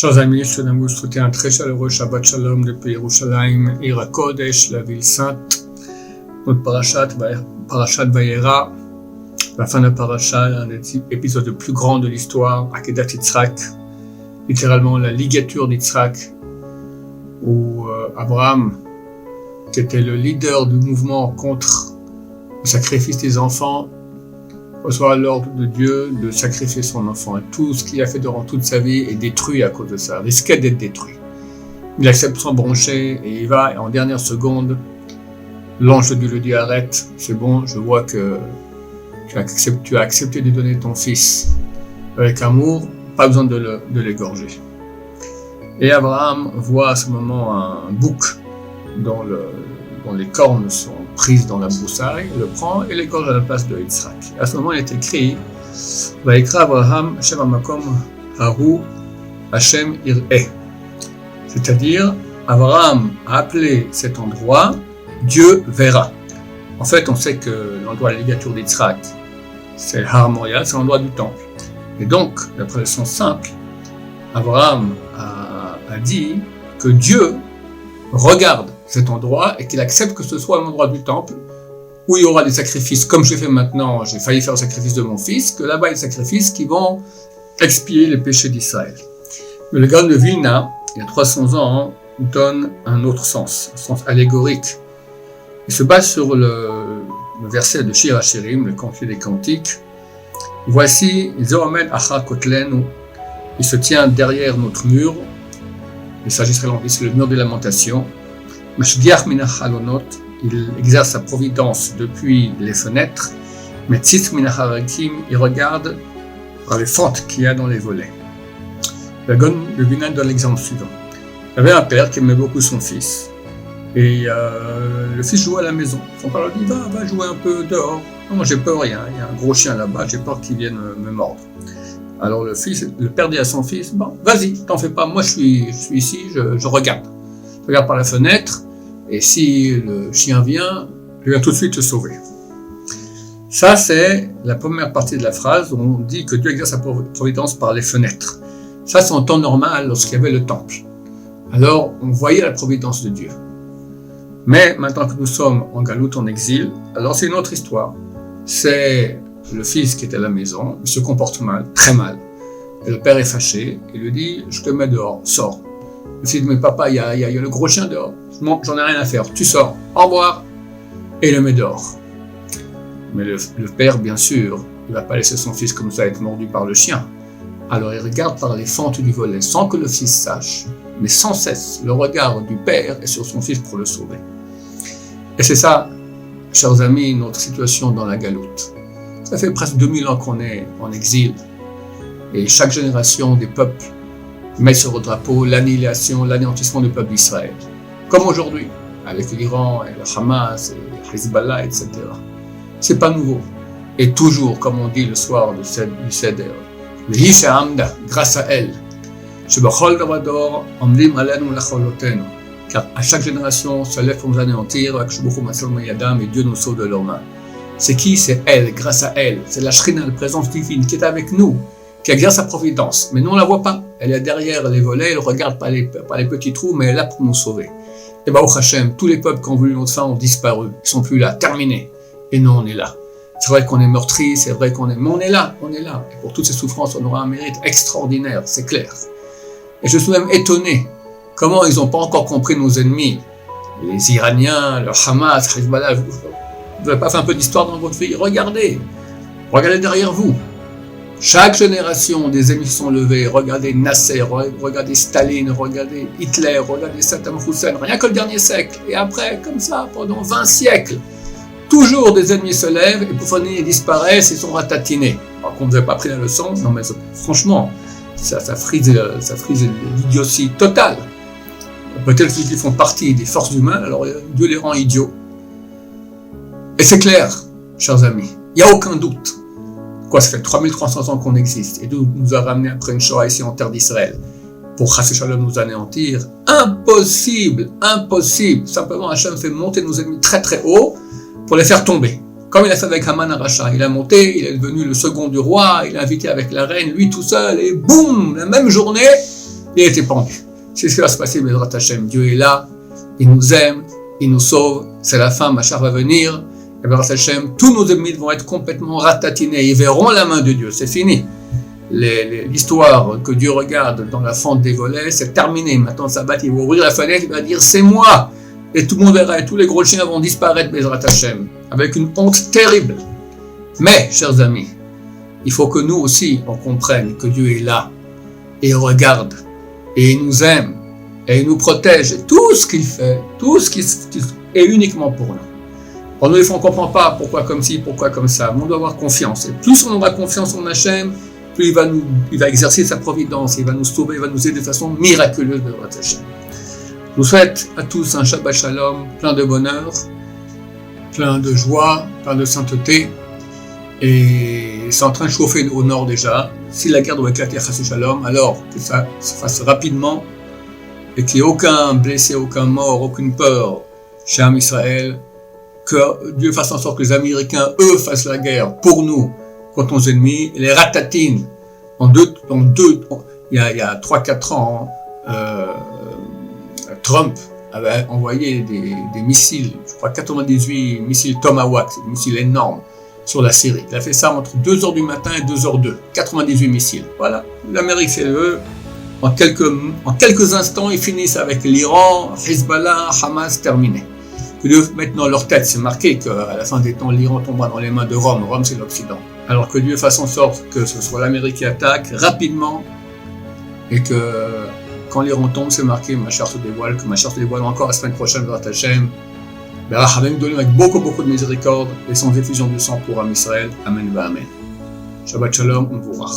Chers amis, je tenais à vous souhaiter un très chaleureux Shabbat Shalom depuis Yerushalayim, Ira Kodesh, la ville sainte. Notre Parashat Vayera, la fin de Parashat, un des épisodes les plus grands de l'histoire, Akedat Yitzhak, littéralement la ligature d'Yitzhak, où Abraham, qui était le leader du mouvement contre le sacrifice des enfants, reçoit l'ordre de Dieu de sacrifier son enfant. Et tout ce qu'il a fait durant toute sa vie est détruit à cause de ça, risquait d'être détruit. Il accepte son branché et il va, et en dernière seconde, l'ange de Dieu lui dit « Arrête, c'est bon, je vois que tu as accepté de donner ton fils avec amour, pas besoin de l'égorger. » Et Abraham voit à ce moment un bouc dont les cornes sont prises dans la broussaille, il le prend et l'égorge à la place de Yitzhak. À ce moment, il est écrit « Vayikra Abraham Hashem hamakom hahu Hashem ir'eh » c'est-à-dire, Abraham a appelé cet endroit « Dieu verra ». En fait, on sait que l'endroit de la ligature d'Yitzhak, c'est Har Moriah, c'est l'endroit du temple. Et donc, d'après le sens simple, Abraham a dit que Dieu regarde cet endroit et qu'il accepte que ce soit l'endroit du temple où il y aura des sacrifices, comme je fais maintenant, j'ai failli faire le sacrifice de mon fils, que là-bas il y a des sacrifices qui vont expier les péchés d'Israël. Mais le Gaon de Vilna, il y a 300 ans, donne un autre sens, un sens allégorique. Il se base sur le verset de Shir HaShirim, le cantique des cantiques. Voici, Zohamed Achar Kotlenu, il se tient derrière notre mur, le sage israélien dit c'est le mur des lamentations. Mashgiach min ha'chalonot, il exerce sa providence depuis les fenêtres. Metzitz min ha'harakim, il regarde par les fentes qu'il y a dans les volets. Le Gaon de Vilna donne l'exemple suivant. Il y avait un père qui aimait beaucoup son fils. Et le fils jouait à la maison. Son père lui dit va jouer un peu dehors. Non, j'ai peur, il y a un gros chien là-bas, j'ai peur qu'il vienne me mordre. Alors le père dit à son fils, bon, vas-y, t'en fais pas, moi je suis ici, je regarde. Je regarde par la fenêtre, et si le chien vient, je viens tout de suite te sauver. Ça, c'est la première partie de la phrase où on dit que Dieu exerce sa providence par les fenêtres. Ça, c'est en temps normal, lorsqu'il y avait le temple. Alors, on voyait la providence de Dieu. Mais maintenant que nous sommes en galoute, en exil, alors c'est une autre histoire. C'est le fils qui est à la maison, il se comporte mal, très mal. Et le père est fâché, il lui dit « Je te mets dehors, sors ». Le fils dit « Mais papa, il y a le gros chien dehors, j'en ai rien à faire, tu sors, au revoir ». Et il le met dehors. Mais le père, bien sûr, il ne va pas laisser son fils comme ça être mordu par le chien. Alors il regarde par les fentes du volet, sans que le fils sache, mais sans cesse, le regard du père est sur son fils pour le sauver. Et c'est ça, chers amis, notre situation dans la galoute. Ça fait presque 2000 ans qu'on est en exil. Et chaque génération des peuples met sur le drapeau l'annihilation, l'anéantissement du peuple d'Israël. Comme aujourd'hui, avec l'Iran et le Hamas et le Hezbollah, etc. C'est pas nouveau. Et toujours, comme on dit le soir du Seder, Vehi she'amda, grâce à elle, shebachol davador omdim alenu lacholotenu, car à chaque génération se lève pour nous anéantir, et Dieu nous sauve de leurs mains. C'est qui? C'est elle, grâce à elle. C'est la Shrina, la présence divine, qui est avec nous, qui exerce sa providence. Mais nous, on ne la voit pas. Elle est derrière les volets, elle regarde par les petits trous, mais elle est là pour nous sauver. Et Baruch Hashem, tous les peuples qui ont voulu notre fin ont disparu. Ils ne sont plus là, terminés. Et nous, on est là. C'est vrai qu'on est meurtris, c'est vrai qu'on est... Mais on est là, on est là. Et pour toutes ces souffrances, on aura un mérite extraordinaire, c'est clair. Et je suis même étonné. Comment ils n'ont pas encore compris nos ennemis? Les Iraniens, le Hamas, le Hezbollah. Vous n'avez pas fait un peu d'histoire dans votre vie? Regardez derrière vous. Chaque génération, des ennemis sont levés. Regardez Nasser, regardez Staline, regardez Hitler, regardez Saddam Hussein, rien que le dernier siècle. Et après, comme ça, pendant 20 siècles, toujours des ennemis se lèvent et pour finir, ils disparaissent et sont ratatinés. Alors qu'on ne vous a pas pris la leçon, non mais franchement, ça frise l'idiotie totale. Peut-être qu'ils font partie des forces du mal, alors Dieu les rend idiots. Et c'est clair, chers amis, il n'y a aucun doute. Ça fait 3300 ans qu'on existe, et Dieu nous a ramenés après une Shoah ici en terre d'Israël, pour Chas Shalom nous anéantir. Impossible. Simplement, Hachem fait monter nos ennemis très très haut, pour les faire tomber. Comme il a fait avec Haman Aracha, il a monté, il est devenu le second du roi, il a invité avec la reine, lui tout seul, et boum, la même journée, il était pendu. C'est ce qui va se passer, Bezrat Hashem. Dieu est là, il nous aime, il nous sauve, c'est la fin, Machar va venir, et Bezrat Hashem, tous nos ennemis vont être complètement ratatinés, ils verront la main de Dieu, c'est fini. L'histoire que Dieu regarde dans la fente des volets, c'est terminé. Maintenant, le sabbat, il va ouvrir la fenêtre, il va dire c'est moi. Et tout le monde verra, et tous les gros chiens vont disparaître, Bezrat Hashem, avec une honte terrible. Mais, chers amis, il faut que nous aussi, on comprenne que Dieu est là, et il regarde, et il nous aime, et il nous protège. Et tout ce qu'il fait, tout ce qui est uniquement pour nous. Alors nous, des fois, on ne comprend pas pourquoi comme ci, pourquoi comme ça. Mais on doit avoir confiance. Et plus on aura confiance en Hachem, plus il va exercer sa providence, il va nous sauver, il va nous aider de façon miraculeuse de Hachem. Je vous souhaite à tous un Shabbat Shalom, plein de bonheur, plein de joie, plein de sainteté. Et c'est en train de chauffer au nord déjà. Si la guerre doit éclater, Chassid Shalom, alors que ça se fasse rapidement et qu'il n'y ait aucun blessé, aucun mort, aucune peur chez Am Israël, que Dieu fasse en sorte que les Américains, eux, fassent la guerre pour nous contre nos ennemis, et les ratatines. Il y a 3-4 ans, Trump avait envoyé des missiles, je crois 98 missiles Tomahawk, c'est des missiles énormes, sur la Syrie. Il a fait ça entre 2h du matin et 2h02, 98 missiles. Voilà, l'Amérique c'est eux. En quelques instants, ils finissent avec l'Iran, Hezbollah, Hamas, terminé. Que maintenant leur tête, c'est marqué qu'à la fin des temps, l'Iran tombera dans les mains de Rome. Rome, c'est l'Occident. Alors que Dieu fasse en sorte que ce soit l'Amérique qui attaque rapidement et que quand l'Iran tombe, c'est marqué Machar se dévoile, que Machar se dévoile encore la semaine prochaine vers Hachem. Allah va nous donner avec beaucoup de miséricorde et sans effusion de sang pour Am Israël. Amen va Amen. Shabbat Shalom, on vous voit.